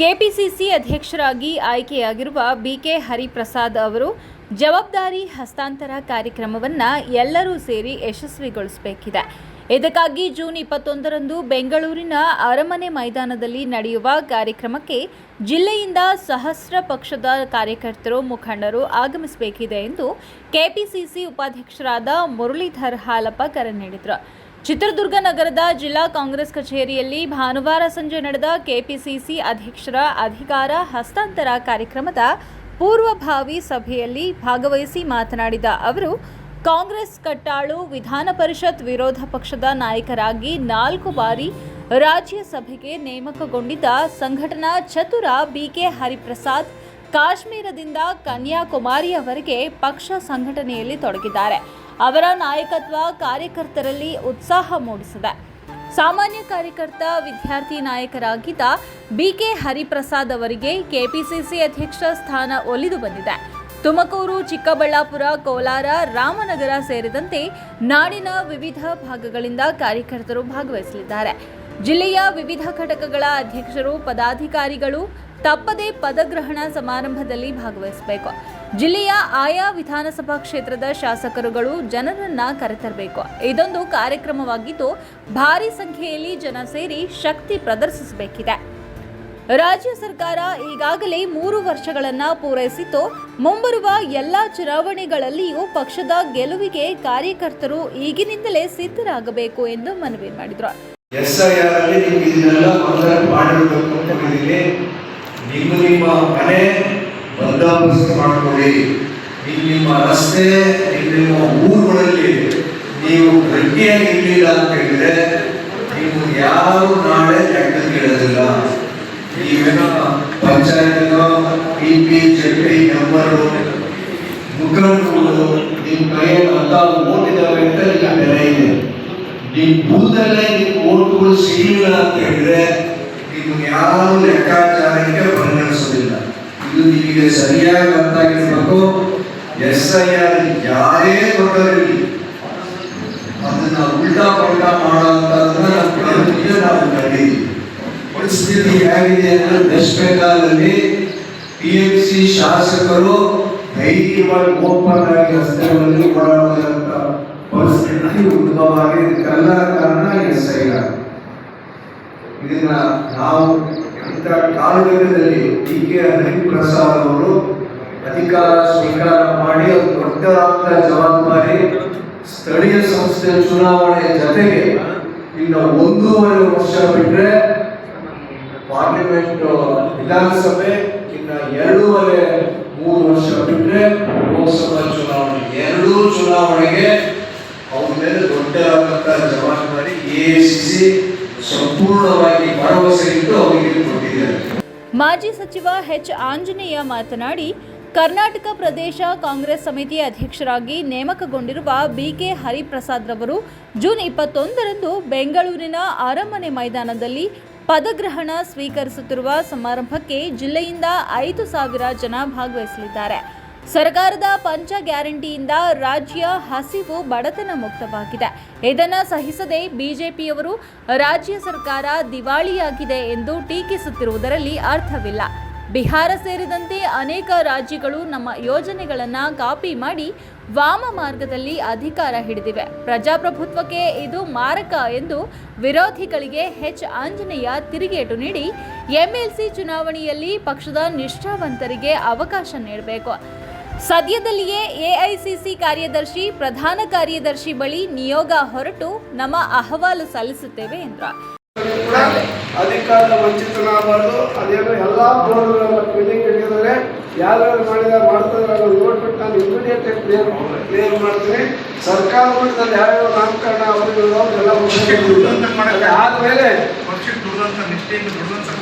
KPCC ಅಧ್ಯಕ್ಷರಾಗಿ ಆಯ್ಕೆಯಾಗಿರುವ BK Hariprasad ಅವರು ಜವಾಬ್ದಾರಿ ಹಸ್ತಾಂತರ ಕಾರ್ಯಕ್ರಮವನ್ನು ಎಲ್ಲರೂ ಸೇರಿ ಯಶಸ್ವಿಗೊಳಿಸಬೇಕಿದೆ. ಇದಕ್ಕಾಗಿ ಜೂನ್ 21ರಂದು ಬೆಂಗಳೂರಿನ ಅರಮನೆ ಮೈದಾನದಲ್ಲಿ ನಡೆಯುವ ಕಾರ್ಯಕ್ರಮಕ್ಕೆ ಜಿಲ್ಲೆಯಿಂದ ಸಹಸ್ರ ಪಕ್ಷದ ಕಾರ್ಯಕರ್ತರು, ಮುಖಂಡರು ಆಗಮಿಸಬೇಕಿದೆ ಎಂದು ಕೆಪಿಸಿಸಿ ಉಪಾಧ್ಯಕ್ಷರಾದ ಮುರಳೀಧರ್ ಹಾಲಪ್ಪ ಕರೆ ನೀಡಿದರು. ಚಿತ್ರದುರ್ಗ ನಗರದ ಜಿಲ್ಲಾ ಕಾಂಗ್ರೆಸ್ ಕಚೇರಿಯಲ್ಲಿ ಭಾನುವಾರ ಸಂಜೆ ನಡೆದ ಕೆಪಿಸಿಸಿ ಅಧ್ಯಕ್ಷರ ಅಧಿಕಾರ ಹಸ್ತಾಂತರ ಕಾರ್ಯಕ್ರಮದ ಪೂರ್ವಭಾವಿ ಸಭೆಯಲ್ಲಿ ಭಾಗವಹಿಸಿ ಮಾತನಾಡಿದ ಅವರು, ಕಾಂಗ್ರೆಸ್ ಕಟ್ಟಾಳು ವಿಧಾನ ಪರಿಷತ್ ವಿರೋಧ ಪಕ್ಷದ ನಾಯಕರಾಗಿ 4 ಬಾರಿ ರಾಜ್ಯಸಭೆಗೆ ನೇಮಕಗೊಂಡಿದ್ದ ಸಂಘಟನಾ ಚತುರ ಬಿಕೆ ಹರಿಪ್ರಸಾದ್ ಕಾಶ್ಮೀರದಿಂದ ಕನ್ಯಾಕುಮಾರಿಯವರೆಗೆ ಪಕ್ಷ ಸಂಘಟನೆಯಲ್ಲಿ ತೊಡಗಿದ್ದಾರೆ. ಅವರ ನಾಯಕತ್ವ ಕಾರ್ಯಕರ್ತರಲ್ಲಿ ಉತ್ಸಾಹ ಮೂಡಿಸಿದೆ. ಸಾಮಾನ್ಯ ಕಾರ್ಯಕರ್ತ, ವಿದ್ಯಾರ್ಥಿ ನಾಯಕರಾಗಿದ್ದ ಬಿಕೆ ಹರಿಪ್ರಸಾದ್ ಅವರಿಗೆ ಕೆಪಿಸಿಸಿ ಅಧ್ಯಕ್ಷ ಸ್ಥಾನ ಒಲಿದು ಬಂದಿದೆ. ತುಮಕೂರು, ಚಿಕ್ಕಬಳ್ಳಾಪುರ, ಕೋಲಾರ, ರಾಮನಗರ ಸೇರಿದಂತೆ ನಾಡಿನ ವಿವಿಧ ಭಾಗಗಳಿಂದ ಕಾರ್ಯಕರ್ತರು ಭಾಗವಹಿಸಲಿದ್ದಾರೆ. ಜಿಲ್ಲೆಯ ವಿವಿಧ ಘಟಕಗಳ ಅಧ್ಯಕ್ಷರು, ಪದಾಧಿಕಾರಿಗಳು ತಪ್ಪದೇ ಪದಗ್ರಹಣ ಸಮಾರಂಭದಲ್ಲಿ ಭಾಗವಹಿಸಬೇಕು. ಜಿಲ್ಲೆಯ ಆಯಾ ವಿಧಾನಸಭಾ ಕ್ಷೇತ್ರದ ಶಾಸಕರುಗಳು ಜನರನ್ನ ಕರೆತರಬೇಕು. ಇದೊಂದು ಕಾರ್ಯಕ್ರಮವಾಗಿದ್ದು ಭಾರಿ ಸಂಖ್ಯೆಯಲ್ಲಿ ಜನ ಸೇರಿ ಶಕ್ತಿ ಪ್ರದರ್ಶಿಸಬೇಕಿದೆ. ರಾಜ್ಯ ಸರ್ಕಾರ ಈಗಾಗಲೇ 3 ವರ್ಷಗಳನ್ನು ಪೂರೈಸಿದ್ದು, ಮುಂಬರುವ ಎಲ್ಲ ಚುನಾವಣೆಗಳಲ್ಲಿಯೂ ಪಕ್ಷದ ಗೆಲುವಿಗೆ ಕಾರ್ಯಕರ್ತರು ಈಗಿನಿಂದಲೇ ಸಿದ್ಧರಾಗಬೇಕು ಎಂದು ಮನವಿ ಮಾಡಿದರು. ನಿಮ್ಮ ಮನೆ ಬಂದೋಬಸ್ತ್ ಮಾಡಿಕೊಳ್ಳಿ. ನಿಮ್ಮ ರಸ್ತೆ, ನಿಮ್ಮ ಊರುಗಳಲ್ಲಿ ನೀವು ಗಟ್ಟಿಯಾಗಿ ಇರಲಿಲ್ಲ ಅಂತ ಹೇಳಿದ್ರೆ ನೀವು ಯಾವ ನಾಳೆ ಲೆಕ್ಕಕ್ಕೆ ಇಡೋದಿಲ್ಲ. ನೀವೇನೋ ಪಂಚಾಯತ್ನೋ ಪಿಪಿ ಜೆಪಿ ನಂಬರು ಮುಖಂಡರು ನಿಮ್ಮ ಕೈಯಲ್ಲಿ ಅಂತ ಓಟಿದಾವೆ ಅಂತ ಈಗ ಬೆಲೆ ಇದೆ. ನಿಮ್ಮ ಬೂದಲ್ಲೇ ನಿಮ್ಮ ಓಟುಗಳು ಸಿಗಲಿಲ್ಲ ಅಂತ ಹೇಳಿದ್ರೆ ನಿಮ್ಗೆ ಯಾವ ಲೆಕ್ಕಾಚಾರಕ್ಕೆ ಪರಿಗಣಿಸೋದಿಲ್ಲ. ಇದು ನಿಮಗೆ ಸರಿಯಾಗಿ ಗೊತ್ತಾಗಿರ್ಬೇಕು. SIR ಯಾರೇ ಕೊಟ್ಟರಿರಲಿ ಅದನ್ನ ಉಲ್ಟಾ ಪಲ್ಟಾ ಮಾಡೋದನ್ನ ನಾವು ಕಂಡಿದ್ದೀವಿ. ಪರಿಸ್ಥಿತಿ ಹೇಗಿದೆ ಅಂದ್ರೆ ವೆಸ್ಟ್ ಬೆಂಗಾಲಲ್ಲಿ TMC ಶಾಸಕರು ಧೈರ್ಯವಾಗಿ ಓಪನ್ ಆಗಿ ರಸ್ತೆಗಳಲ್ಲಿ ಓಡಾಡುವಂತ ಪರಿಸ್ಥಿತಿ ಉದ್ಭವವಾಗಿ ಇದಕ್ಕೆಲ್ಲ ಕಾರಣ SIR. ಇದನ್ನ ನಾವು ಇಂಥ ಕಾಲಘಟ್ಟದಲ್ಲಿ ಬಿಕೆ ಹರಿಪ್ರಸಾದ್ ಅವರು ಅಧಿಕಾರ ಸ್ವೀಕಾರ ಮಾಡಿ ಅದು ದೊಡ್ಡದಾದ ಜವಾಬ್ದಾರಿ. ಸ್ಥಳೀಯ ಸಂಸ್ಥೆ ಚುನಾವಣೆ ಜೊತೆಗೆ ಇನ್ನು 1.5 ವರ್ಷ ಬಿಟ್ಟರೆ ಪಾರ್ಲಿಮೆಂಟ್ ವಿಧಾನಸಭೆ, ಇನ್ನು 2.5-3 ವರ್ಷ ಬಿಟ್ಟರೆ ಲೋಕಸಭಾ ಚುನಾವಣೆ. 2 ಚುನಾವಣೆಗೆ ಅವ್ರ ಮೇಲೆ ದೊಡ್ಡದಾದಂಥ ಜವಾಬ್ದಾರಿ AICC ಸಂಪೂರ್ಣವಾಗಿ ಭರವಸೆ ಇಟ್ಟು ಅವರಿಗೆ ಕೊಟ್ಟಿದ್ದಾರೆ. ಮಾಜಿ ಸಚಿವ H. ಆಂಜನೇಯ ಮಾತನಾಡಿ, ಕರ್ನಾಟಕ ಪ್ರದೇಶ ಕಾಂಗ್ರೆಸ್ ಸಮಿತಿ ಅಧ್ಯಕ್ಷರಾಗಿ ನೇಮಕಗೊಂಡಿರುವ ಬಿಕೆ ಹರಿಪ್ರಸಾದ್ ರವರು ಜೂನ್ 21ರಂದು ಬೆಂಗಳೂರಿನ ಅರಮನೆ ಮೈದಾನದಲ್ಲಿ ಪದಗ್ರಹಣ ಸ್ವೀಕರಿಸುತ್ತಿರುವ ಸಮಾರಂಭಕ್ಕೆ ಜಿಲ್ಲೆಯಿಂದ 5,000 ಜನ ಭಾಗವಹಿಸಲಿದ್ದಾರೆ. ಸರ್ಕಾರದ ಪಂಚ ಗ್ಯಾರಂಟಿಯಿಂದ ರಾಜ್ಯ ಹಸಿವು ಬಡತನ ಮುಕ್ತವಾಗಿದೆ. ಇದನ್ನು ಸಹಿಸದೆ ಬಿಜೆಪಿಯವರು ರಾಜ್ಯ ಸರ್ಕಾರ ದಿವಾಳಿಯಾಗಿದೆ ಎಂದು ಟೀಕಿಸುತ್ತಿರುವುದರಲ್ಲಿ ಅರ್ಥವಿಲ್ಲ. ಬಿಹಾರ ಸೇರಿದಂತೆ ಅನೇಕ ರಾಜ್ಯಗಳು ನಮ್ಮ ಯೋಜನೆಗಳನ್ನು ಕಾಪಿ ಮಾಡಿ ವಾಮ ಮಾರ್ಗದಲ್ಲಿ ಅಧಿಕಾರ ಹಿಡಿದಿವೆ. ಪ್ರಜಾಪ್ರಭುತ್ವಕ್ಕೆ ಇದು ಮಾರಕ ಎಂದು ವಿರೋಧಿಗಳಿಗೆ H. ಆಂಜನೇಯ ತಿರುಗೇಟು ನೀಡಿ, MLC ಚುನಾವಣೆಯಲ್ಲಿ ಪಕ್ಷದ ನಿಷ್ಠಾವಂತರಿಗೆ ಅವಕಾಶ ನೀಡಬೇಕು. ಸದ್ಯದಲ್ಲಿಯೇ AICC ಕಾರ್ಯದರ್ಶಿ, ಪ್ರಧಾನ ಕಾರ್ಯದರ್ಶಿ ಬಳಿ ನಿಯೋಗ ಹೊರಟು ನಮ್ಮ ಅಹವಾಲು ಸಲ್ಲಿಸುತ್ತೇವೆ ಎಂದರು. ಅಧಿಕಾರದ ವಂಚಿತನಾಗಬಾರ್ದು. ಅದೇನೋ ಎಲ್ಲ ಬೋರ್ಡ್ಗಳ ಮೀಟಿಂಗ್ ಹಿಡಿದ್ರೆ ಯಾರ್ಯಾರು ಮಾಡ್ತಾರೆ ನೋಡ್ಬಿಟ್ಟು ನಾನು ಇಮಿಡಿಯೇಟ್ ಕ್ಲಿಯರ್ ಮಾಡ್ತೀನಿ. ಸರ್ಕಾರ ಮಟ್ಟದಲ್ಲಿ ಯಾವ್ಯಾವ ನಾಮಕರಣ ಅವರುಗಳು ಎಲ್ಲ ಆದ್ಮೇಲೆ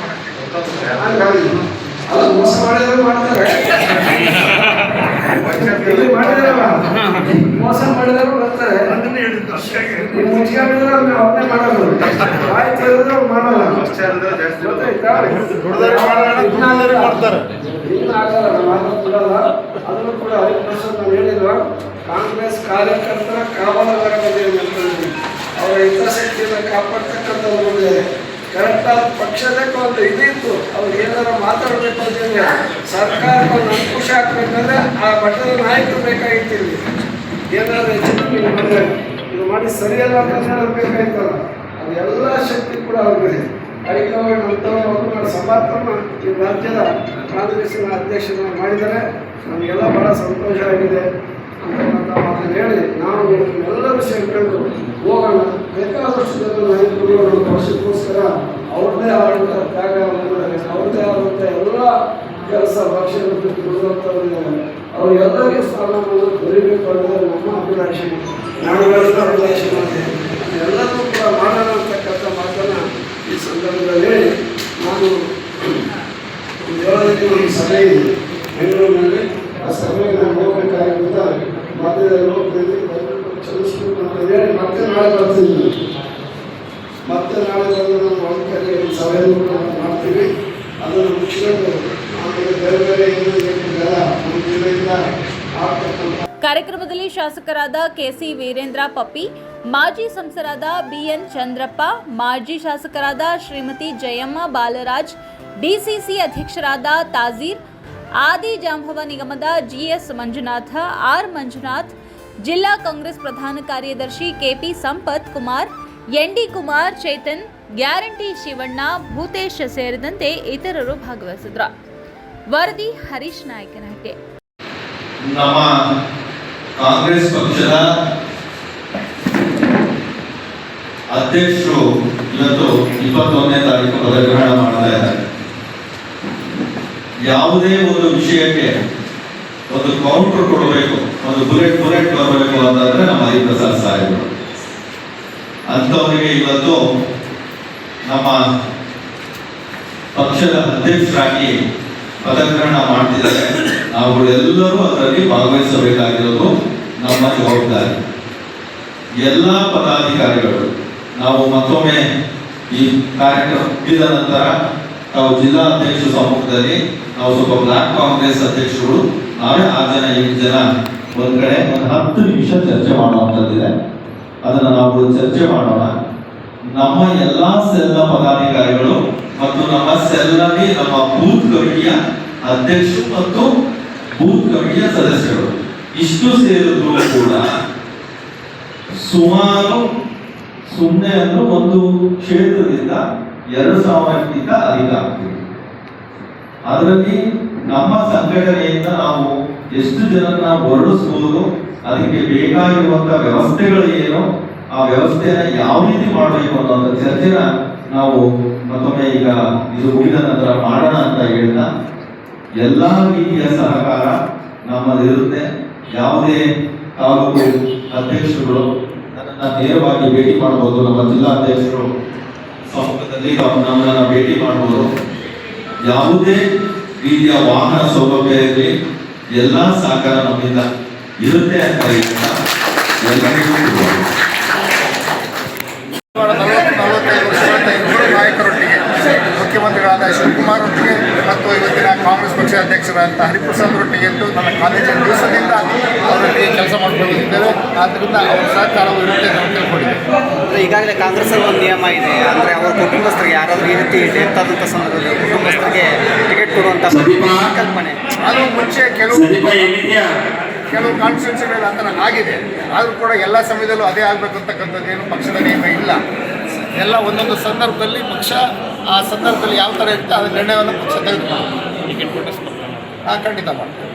ಅದು ಮೋಸ ಮಾಡಿದ್ರೆ ಮಾಡ್ತಾರೆ, ಮೋಸ ಮಾಡಿದ್ರು ಬರ್ತಾರೆ. ಮುಚ್ಚಿದ್ರೆ ಅವನ್ನೇ ಮಾಡೋದು, ಆಯ್ತು ಹೇಳಿದ್ರೆ ಅವ್ರು ಮಾಡಲ್ಲ. ಇನ್ನು ಆಗಲ್ಲ, ನಾವು ಬಿಡಲ್ಲ. ಅದನ್ನು ಕೂಡ ಹರಿಪ್ರಸಾದ್ ನಾವು ಹೇಳಿದ್ರು, ಕಾಂಗ್ರೆಸ್ ಕಾರ್ಯಕರ್ತರ ಕಾವಲುಗಾರರಿಗೆ ಅವರ ಹಿತಾಸಕ್ತಿಯನ್ನು ಕಾಪಾಡ್ತಕ್ಕಂಥವ್ರು ಕರೆಕ್ಟಾದ ಪಕ್ಷದಕ್ಕೆ ಒಂದು ಇದಿತ್ತು. ಅವ್ರು ಏನಾರ ಮಾತಾಡಬೇಕು ಅಂತಂದ್ರೆ ಸರ್ಕಾರಕ್ಕೆ ಒಂದು ಅಂಕುಶ ಹಾಕ್ಬೇಕಂದ್ರೆ ಆ ಮಟ್ಟದ ನಾಯಕರು ಬೇಕಾಗಿತ್ತಿಲ್ಲ. ಏನಾದರೂ ಹೆಚ್ಚು ಮಾಡಿದ್ರೆ ಇದು ಮಾಡಿ ಸರಿಯಲ್ಲ ಅಂತ ಬೇಕಾಯ್ತಲ್ಲ, ಅದೆಲ್ಲ ಶಕ್ತಿ ಕೂಡ ಅವ್ರಿಗೆ ಹೈಕಮಾಂಡ್ ಅಂತವರು ಸಮರ್ಥನ ಈ ರಾಜ್ಯದ ಕಾಂಗ್ರೆಸ್ಸಿನ ಅಧ್ಯಕ್ಷರನ್ನು ಮಾಡಿದರೆ ನಮಗೆಲ್ಲ ಭಾಳ ಸಂತೋಷ ಆಗಿದೆ ಅಂತ ಮಾತನ್ನು ಹೇಳಿ ನಾವು ಎಲ್ಲರೂ ಸೇರಿಕೊಂಡು ಹೋಗೋಣ. ಬೇಕಾದಷ್ಟು ಜನ ನಾಯಕರು ವರ್ಷಕ್ಕೋಸ್ಕರ ಅವ್ರದ್ದೇ ಆದಂಥ ತ್ಯಾಗ ಮಾಡಿದ್ದಾರೆ, ಅವ್ರದ್ದೇ ಆದಂಥ ಎಲ್ಲ ಕೆಲಸ ಭಕ್ಷ್ಯಗಳು ಬಿಡುವಂಥವ್ರಿದ್ದಾರೆ. ಅವರು ಎಲ್ಲರಿಗೂ ಸ್ಥಾನವನ್ನು ದೊರೀಬೇಕು ಅನ್ನೋದು ನಮ್ಮ ಅಭಿಲಾಷೆ, ನಾಡುಗಳ ಅಭಿಲಾಷೆ ಮಾಡಿದೆ. ಎಲ್ಲರೂ ಕೂಡ ಮಾಡೋಣ ಅಂತಕ್ಕಂಥ ಮಾತನ್ನು ಈ ಸಂದರ್ಭದಲ್ಲಿ ಹೇಳಿ ನಾನು ದೇವಾಲಯಕ್ಕೆ ಒಂದು ಸಭೆ ಇದೆ ಬೆಂಗಳೂರಿನಲ್ಲಿ, ಆ ಸಭೆಗೆ ನಾನು ಹೋಗಬೇಕಾಗಿದ್ದ ಮಧ್ಯದಲ್ಲಿ ಹೋಗ್ತಿದ್ದೆ ಚಲಿಸ್ಬೇಕು ಅಂತ ಹೇಳಿ ಮತ್ತೆ ನಾಳೆ ಬರ್ತೀನಿ. ಮತ್ತೆ ನಾಳೆ ಬಂದು ನಾವು ಒಂದ್ಕಡೆ ಸಭೆಯನ್ನು ಕೂಡ ಮಾಡ್ತೀವಿ. ಅದನ್ನು ಮುಗಿಸ್ಕೊಂಡು ಆಮೇಲೆ ಬೇರೆ ಬೇರೆ ಏನು ನಮ್ಮ ಜಿಲ್ಲೆಯಿಂದ ಆಗ್ತಕ್ಕಂಥ ಕಾರ್ಯಕ್ರಮದಲ್ಲಿ ಶಾಸಕರಾದ ಕೆಸಿ ವೀರೇಂದ್ರ ಪಪ್ಪಿ, ಮಾಜಿ ಸಂಸದರಾದ ಬಿಎನ್ ಚಂದ್ರಪ್ಪ, ಮಾಜಿ ಶಾಸಕರಾದ ಶ್ರೀಮತಿ ಜಯಮ್ಮ ಬಾಲರಾಜ್, ಡಿಸಿಸಿ ಅಧ್ಯಕ್ಷರಾದ ತಾಜೀರ್, ಆದಿ ಜಾಂಬವ ನಿಗಮದ ಜಿಎಸ್ ಮಂಜುನಾಥ, ಆರ್ ಮಂಜುನಾಥ್, ಜಿಲ್ಲಾ ಕಾಂಗ್ರೆಸ್ ಪ್ರಧಾನ ಕಾರ್ಯದರ್ಶಿ K P Sampath Kumar, N D Kumar, Chetan, guarantee Shivanna, Bhootesh ಸೇರಿದಂತೆ ಇತರರು ಭಾಗವಹಿಸಿದ್ರು. ವರದಿ ಹರೀಶ್ ನಾಯಕನಹಟ್ಟಿ. ನಮ್ಮ ಕಾಂಗ್ರೆಸ್ ಪಕ್ಷದ ಅಧ್ಯಕ್ಷರು ಇವತ್ತು 21ನೇ ತಾರೀಕು ಪದಗ್ರಹಣ ಮಾಡ್ತಾ ಇದ್ದಾರೆ. ಯಾವುದೇ ಒಂದು ವಿಷಯಕ್ಕೆ ಒಂದು ಕೌಂಟರ್ ಕೊಡಬೇಕು, ಒಂದು ಬುಲೆಟ್ ಬರಬೇಕು ಅಂತಂದ್ರೆ ನಮ್ಮ ಹರಿಪ್ರಸಾದ್ ಸಾಹೇಬರು. ಅಂಥವರಿಗೆ ಇವತ್ತು ನಮ್ಮ ಪಕ್ಷದ ಅಧ್ಯಕ್ಷರಾಗಿ ಪದಗ್ರಹಣ ಮಾಡ್ತಿದ್ದಾರೆ. ನಾವುಗಳೆಲ್ಲರೂ ಅದರಲ್ಲಿ ಭಾಗವಹಿಸಬೇಕಾಗಿರೋದು ನಮ್ಮ ಜವಾಬ್ದಾರಿ. ಎಲ್ಲ ಪದಾಧಿಕಾರಿಗಳು ನಾವು ಮತ್ತೊಮ್ಮೆ ಈ ಕಾರ್ಯಕ್ರಮ ಮುಗಿದ ನಂತರ ನಾವು ಜಿಲ್ಲಾ ಅಧ್ಯಕ್ಷರ ಸಮ್ಮುಖದಲ್ಲಿ ನಾವು ಸ್ವಲ್ಪ ಬ್ಲಾಕ್ ಕಾಂಗ್ರೆಸ್ ಅಧ್ಯಕ್ಷರು ನಾವೇ 6 ಜನ 8 ಜನ ಒಂದ್ ಕಡೆ ಒಂದು 10 ನಿಮಿಷ ಚರ್ಚೆ ಮಾಡುವಂಥದ್ದಿದೆ. ಅದನ್ನ ನಾವು ಚರ್ಚೆ ಮಾಡೋಣ. ನಮ್ಮ ಎಲ್ಲಾ ಸೆಲ್ನ ಪದಾಧಿಕಾರಿಗಳು ಮತ್ತು ನಮ್ಮ ಸೆಲ್ನಲ್ಲಿ ನಮ್ಮ ಬೂತ್ ಕಮಿಟಿಯ ಅಧ್ಯಕ್ಷರು ಮತ್ತು ಬೂತ್ ಕಮಿಟಿಯ ಸದಸ್ಯರು ಇಷ್ಟು ಸೇರಿದ್ರು ಕೂಡ ಸುಮ್ಮನೆ ಅಂದ್ರೂ ಒಂದು ಕ್ಷೇತ್ರದಿಂದ 2000ಕ್ಕಿಂತ ಅಧಿಕ ಆಗ್ತೀವಿ. ಅದರಲ್ಲಿ ನಮ್ಮ ಸಂಘಟನೆಯಿಂದ ನಾವು ಎಷ್ಟು ಜನರನ್ನ ಹೊರಡಿಸಬಹುದು, ಅದಕ್ಕೆ ಬೇಕಾಗಿರುವಂತಹ ವ್ಯವಸ್ಥೆಗಳು ಏನು, ಆ ವ್ಯವಸ್ಥೆನ ಯಾವ ರೀತಿ ಮಾಡಬೇಕು ಅನ್ನೋ ಚರ್ಚೆನ ನಾವು ಮತ್ತೊಮ್ಮೆ ಈಗ ಇದು ಮುಗಿದ ನಂತರ ಮಾಡೋಣ ಅಂತ ಹೇಳ್ತಾ ಎಲ್ಲ ರೀತಿಯ ಸಹಕಾರ ನಮ್ಮಲ್ಲಿರುತ್ತೆ. ಯಾವುದೇ ತಾಲೂಕು ಅಧ್ಯಕ್ಷರುಗಳು ನನ್ನನ್ನು ನೇರವಾಗಿ ಭೇಟಿ ಮಾಡಬಹುದು, ನಮ್ಮ ಜಿಲ್ಲಾ ಅಧ್ಯಕ್ಷರು ಸಮ್ಮುಖದಲ್ಲಿ ನಮ್ಮನ್ನ ಭೇಟಿ ಮಾಡಬಹುದು. ಯಾವುದೇ ರೀತಿಯ ವಾಹನ ಸೌಲಭ್ಯ ಇರಲಿ, ಎಲ್ಲ ಸಹಕಾರ ನಮ್ಮಿಂದ ಇರುತ್ತೆ ಅಂತ ಹೇಳ್ತಾ ಎಲ್ಲರಿಗೂ 45 ವರ್ಷಗಳಿಂದ ಇಬ್ಬರು ನಾಯಕರೊಟ್ಟಿಗೆ ಮುಖ್ಯಮಂತ್ರಿಗಳಾದ ಶಿವಕುಮಾರ್ ಒಟ್ಟಿಗೆ ಮತ್ತು ಇವತ್ತಿನ ಕಾಂಗ್ರೆಸ್ ಪಕ್ಷದ ಅಧ್ಯಕ್ಷರಾದಂಥ ಹರಿಪ್ರಸಾದ್ ಒಟ್ಟಿಗೆ ಎಂದು ನನ್ನ ಕಾಲೇಜಿನ ದಿವಸದಿಂದ ಅವರೊಟ್ಟಿಗೆ ಕೆಲಸ ಮಾಡಿಕೊಂಡಿದ್ದೇವೆ. ಆದ್ದರಿಂದ ಅವರ ಸಹಕಾರವು ಇರುತ್ತೆ ಅಂತ ತಿಳ್ಕೊಂಡಿದ್ದೇವೆ. ಈಗಾಗಲೇ ಕಾಂಗ್ರೆಸ್ ಒಂದು ನಿಯಮ ಇದೆ, ಅಂದರೆ ಅವರ ಕುಟುಂಬಸ್ಥರಿಗೆ ಯಾರಾದರೂ ಈ ರೀತಿ ಡೆತ್ ಆದಂಥ ಸಂದರ್ಭದಲ್ಲಿ ಕುಟುಂಬಸ್ಥರಿಗೆ ಟಿಕೆಟ್ ಕೊಡುವಂಥ ಕಲ್ಪನೆ ಅದು ಮುಂಚೆ ಕೆಲವು ಕಾನ್ಸ್ಟಿಟ್ಯೂನ್ಸಿಗಳಲ್ಲಿ ಆ ಥರ ಆಗಿದೆ. ಆದರೂ ಕೂಡ ಎಲ್ಲ ಸಮಯದಲ್ಲೂ ಅದೇ ಆಗಬೇಕು ಅಂತಕ್ಕಂಥದ್ದೇನು ಪಕ್ಷದ ನಿಯಮ ಇಲ್ಲ. ಎಲ್ಲ ಒಂದೊಂದು ಸಂದರ್ಭದಲ್ಲಿ ಪಕ್ಷ ಆ ಸಂದರ್ಭದಲ್ಲಿ ಯಾವ ಥರ ಇರುತ್ತೆ ಅದರ ನಿರ್ಣಯವನ್ನು ಪಕ್ಷ ತೆಗೆದುಕೊಂಡು ಟಿಕೆಟ್ ಕೊಟ್ಟು ಖಂಡಿತ ಮಾಡ್ತಾರೆ.